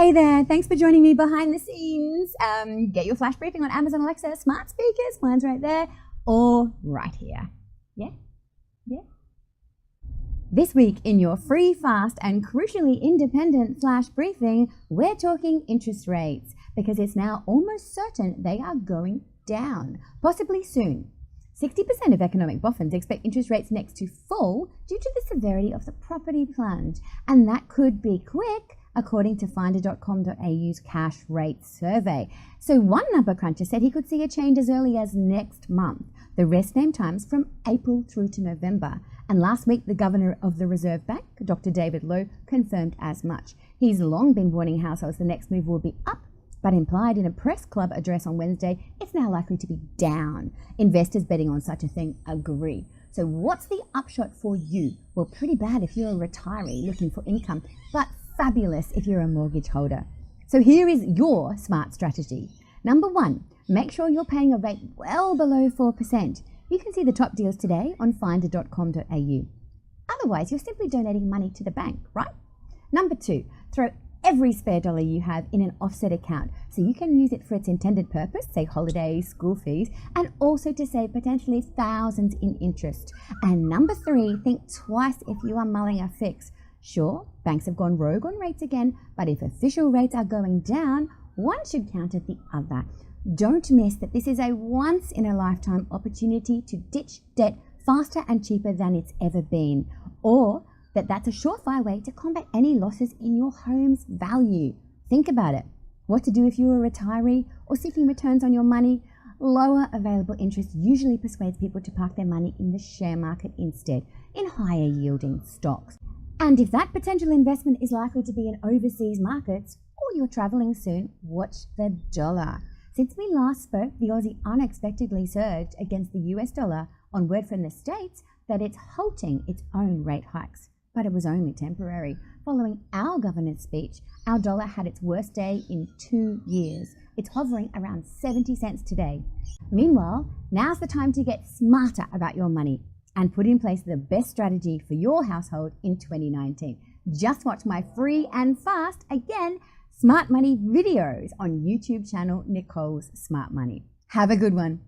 Hey there, thanks for joining me behind the scenes. Get your flash briefing on Amazon Alexa, smart speakers, mine's right there, or right here. Yeah? This week in your free, fast, and crucially independent flash briefing, we're talking interest rates because it's now almost certain they are going down, possibly soon. 60% of economic boffins expect interest rates next to fall due to the severity of the property plunge, and that could be quick, according to finder.com.au's cash rate survey. So one number cruncher said he could see a change as early as next month. The rest named times from April through to November. And last week, the governor of the Reserve Bank, Dr. David Lowe, confirmed as much. He's long been warning households the next move will be up, but implied in a press club address on Wednesday, it's now likely to be down. Investors betting on such a thing agree. So what's the upshot for you? Well, pretty bad if you're a retiree looking for income, but fabulous if you're a mortgage holder. So here is your smart strategy. Number one, make sure you're paying a rate well below 4%. You can see the top deals today on finder.com.au. Otherwise, you're simply donating money to the bank, right? Number two, throw every spare dollar you have in an offset account so you can use it for its intended purpose, say holidays, school fees, and also to save potentially thousands in interest. And number three, think twice if you are mulling a fix. Sure, banks have gone rogue on rates again, but if official rates are going down, one should counter the other. Don't miss that this is a once-in-a-lifetime opportunity to ditch debt faster and cheaper than it's ever been, or that's a surefire way to combat any losses in your home's value. Think about it. What to do if you're a retiree or seeking returns on your money? Lower available interest usually persuades people to park their money in the share market instead, in higher yielding stocks. And if that potential investment is likely to be in overseas markets, or you're traveling soon, watch the dollar. Since we last spoke, the Aussie unexpectedly surged against the US dollar on word from the States that it's halting its own rate hikes. But it was only temporary. Following our governor's speech, our dollar had its worst day in 2 years. It's hovering around 70 cents today. Meanwhile, now's the time to get smarter about your money and put in place the best strategy for your household in 2019. Just watch my free and fast, again, Smart Money videos on YouTube channel Nicole's Smart Money. Have a good one.